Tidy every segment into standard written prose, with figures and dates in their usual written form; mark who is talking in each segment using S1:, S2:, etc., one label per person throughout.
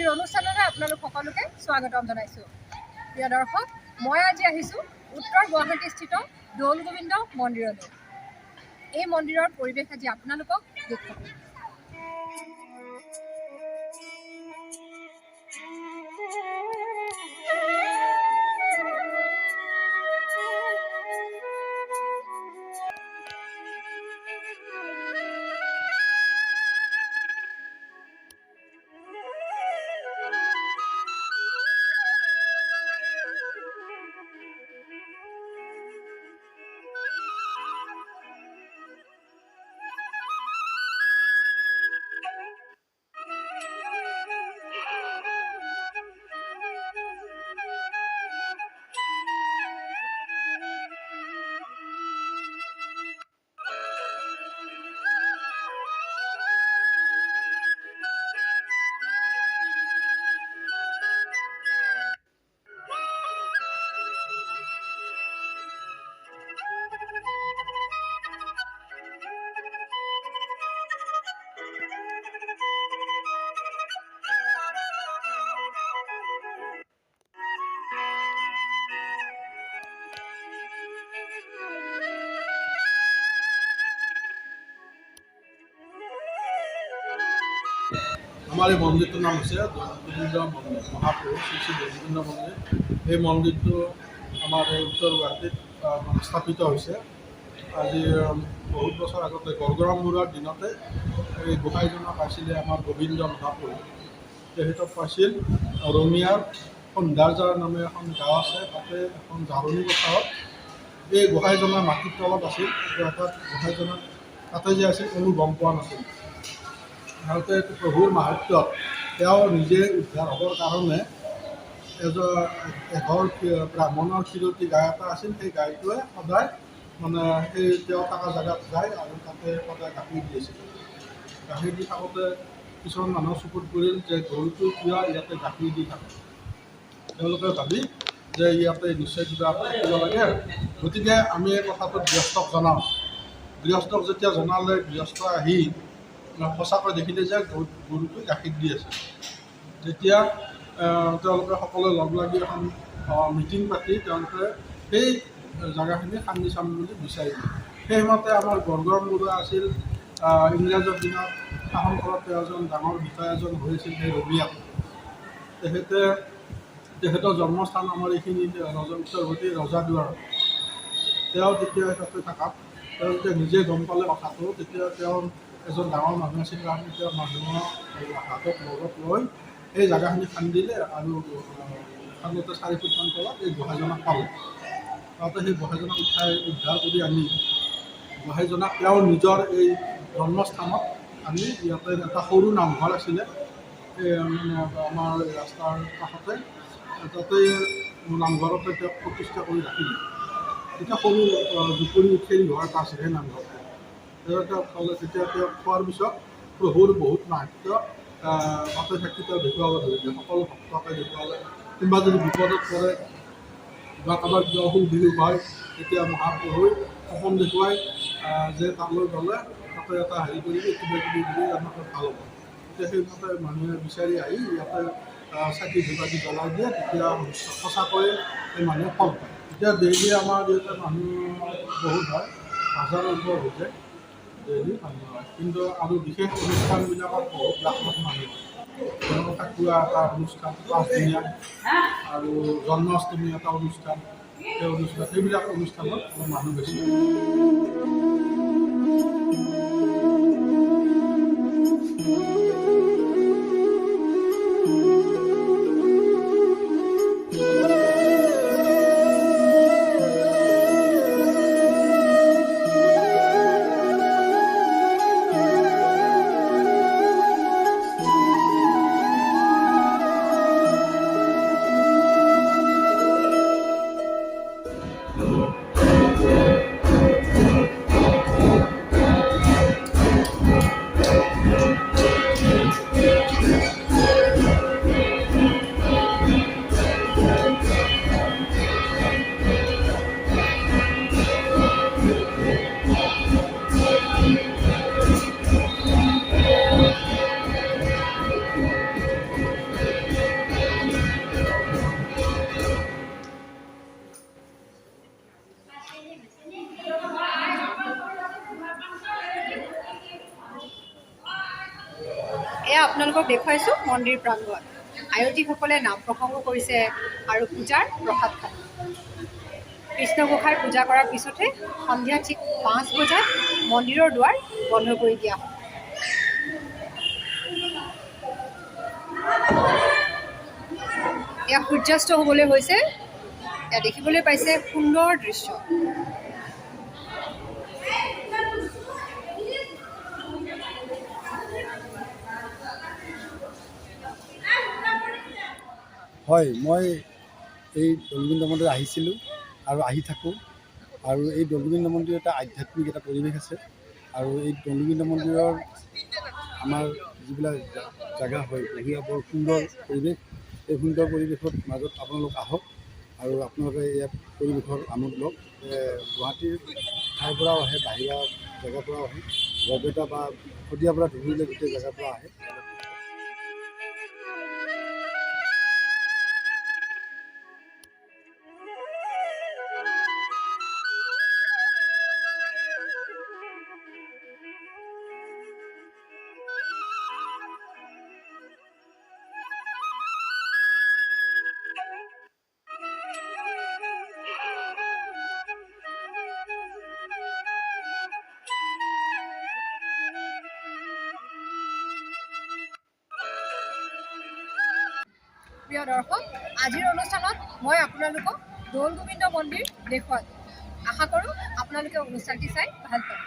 S1: আজিৰ অনুষ্ঠানলৈ আপোনালোক সকলোকে স্বাগতম জনাইছোঁ। প্ৰিয় দৰ্শক, মই আজি আহিছোঁ উত্তৰ গুৱাহাটীস্থিত দৌল গোবিন্দ মন্দিৰলৈ। এই মন্দিৰৰ পৰিৱেশ আজি আপোনালোকক দেখুৱাম।
S2: আমাৰ এই মন্দিৰটোৰ নাম হৈছে গোবিন্দ মন্দিৰ, মহাপুৰুষ শ্ৰী শ্ৰী গোবিন্দ মন্দিৰ। এই মন্দিৰটো আমাৰ এই উত্তৰ গুৱাহাটীত স্থাপিত হৈছে। আজি বহুত বছৰ আগতে গড়গড়মূৰৰ দিনতে এই গোসাঁইজনক পাইছিলে আমাৰ গোবিন্দ মহাপুৰুষ। তেখেতক পাইছিল ৰঙিয়াৰ সন্ধ্যাৰজাৰ নামে এখন গাঁও আছে, তাতে এখন জাৰণি পথাৰত এই গোসাঁইজনৰ মাটিৰ তলত আছিল। অৰ্থাৎ গোসাঁইজনৰ তাতে যে আছিল কোনো গম পোৱা নাছিল। ভাৰতে প্ৰভুৰ মাহাত্ম্যত তেওঁ নিজে উদ্ধাৰ হ'বৰ কাৰণে এঘৰ ব্ৰাহ্মণৰ ক্ষীৰতী গাই এটা আছিল। সেই গাইটোৱে সদায় সেই তেওঁ থকা জেগাত যায় আৰু তাতে সদায় গাখীৰ দিছিল। গাখীৰ দি থাকোঁতে কিছুমান মানুহৰ চকুত পৰিল যে গৰুটো কিয় ইয়াতে গাখীৰ দি থাকে। তেওঁলোকে ভাবি যে ইয়াতে নিশ্চয় কিবা কৰিব লাগে, গতিকে আমি এই কথাটো গৃহস্থক জনাওঁ। গৃহস্থক যেতিয়া জনালে, গৃহস্থ আহি সঁচাকৈ দেখিলে যে গৰুটোৱে গাখীৰ দি আছে। তেতিয়া তেওঁলোকে সকলোৱে লগ লাগি এখন মিটিং পাতি তেওঁলোকে সেই জেগাখিনি খান্দি চাম বুলি বিচাৰিলে। সেই সময়তে আমাৰ গড়গড়মূৰ আছিল ইংৰাজৰ দিনত শাসন কৰাত এজন ডাঙৰ বিষয়া এজন হৈছিল সেই ৰঙিয়াত। তেখেতৰ জন্মস্থান আমাৰ এইখিনি উত্তৰ গুৱাহাটী ৰজাদুৱাৰত। তেওঁ তেতিয়া তাতে থাকাত তেওঁলোকে নিজে গম পালে কথাটো। তেতিয়া তেওঁৰ এজন ডাঙৰ মানুহ আছিল কাৰণে তেওঁ মানুহৰ হাতত লগত লৈ এই জেগাখিনি খান্দিলে আৰু খান্দোতে 4 ফুটমান তলত এই গোহাঁইজনক পালে। তাতে সেই গোহাঁইজনক উদ্ধাৰ কৰি আনি গোহাঁইজনক তেওঁৰ নিজৰ এই জন্মস্থানত আনি ইয়াতে এটা সৰু নামঘৰ আছিলে আমাৰ ৰাস্তাৰ কাষতে, তাতে নামঘৰতে তেওঁক প্ৰতিষ্ঠা কৰি ৰাখিলে। তেতিয়া সৰু জুপুৰি খেল ঘৰ এটা আছিল সেই নামঘৰতে। তেওঁ ক'লে, তেতিয়া তেওঁ খোৱাৰ পিছত প্ৰভুৰ বহুত মাহাত্ম্য তাতে থাকি তেওঁ দেখুৱাব ধৰিলে। সকলো ভক্তকে দেখুৱালে। কোনোবা যদি বিপদত পৰে বা কাৰোবাৰ কিবা অসুখ বিসুখ হয়, তেতিয়া মহাপ্ৰভুৱে সপোন দেখুৱাই যে তালৈ গ'লে তাতে এটা হেৰি কৰিবি, কিবা কিবি দিলে আমাকে ভাল হ'ব। তেতিয়া সেইমতে মানুহে বিচাৰি আহি ইয়াতে চাকি ধূপাতি জ্বলাই দিয়ে। তেতিয়া সঁচাকৈয়ে এই মানুহে ফল পায়। এতিয়া ডেইলি আমাৰ ইয়াতে মানুহ বহুত হয়, হাজাৰৰ ওপৰ হৈ যায় ডেইলি মানুহ হয়। কিন্তু আৰু বিশেষ অনুষ্ঠানবিলাকত বহুত লাখ লাখ মানুহ হয়। যেনেকৈ ফাকুৱা এটা অনুষ্ঠান 5 দিনীয়া আৰু জন্মাষ্টমী এটা অনুষ্ঠান, সেইবিলাক অনুষ্ঠানত মানুহ বেছি হয়।
S1: আপোনালোকক দেখুৱাইছোঁ মন্দিৰ প্ৰাংগণ। আয়তীসকলে নাম প্ৰসংগ কৰিছে আৰু পূজাৰ প্ৰসাদ খায়। কৃষ্ণগোসাঁইৰ পূজা কৰাৰ পিছতে সন্ধিয়া ঠিক 5 বজাত মন্দিৰৰ দুৱাৰ বন্ধ কৰি দিয়া হয়। এয়া সূৰ্যাস্ত হ'বলৈ হৈছে। এয়া দেখিবলৈ পাইছে সুন্দৰ দৃশ্য।
S3: হয়, মই এই দৌলগোবিন্দ মন্দিৰ আহিছিলোঁ আৰু আহি থাকোঁ। আৰু এই দৌলগোবিন্দ মন্দিৰ এটা আধ্যাত্মিক এটা পৰিৱেশ আছে। আৰু এই দৌলগোবিন্দ মন্দিৰৰ আমাৰ যিবিলাক জেগা হয়, বঢ়িয়া বৰ সুন্দৰ পৰিৱেশ। এই সুন্দৰ পৰিৱেশৰ মাজত আপোনালোক আহক আৰু আপোনালোকে ইয়াত পৰিৱেশৰ আনন্দ লওক। গুৱাহাটীৰ ঠাইৰ পৰাও আহে, বাহিৰা জেগাৰ পৰাও আহে, বৰপেটা বা শদিয়াৰ পৰা ধুবুৰীলৈ গোটেই জেগাৰ পৰা আহে।
S1: প্ৰিয় দৰ্শক, আজিৰ অনুষ্ঠানত মই আপোনালোকক দৌলগোবিন্দ মন্দিৰ দেখুৱালোঁ। আশা কৰোঁ আপোনালোকে অনুষ্ঠানটি চাই ভাল পাব।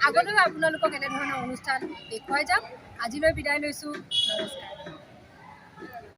S1: আগলৈও আপোনালোকক এনেধৰণৰ অনুষ্ঠান দেখুৱাই যাম। আজিলৈ বিদায় লৈছোঁ। নমস্কাৰ।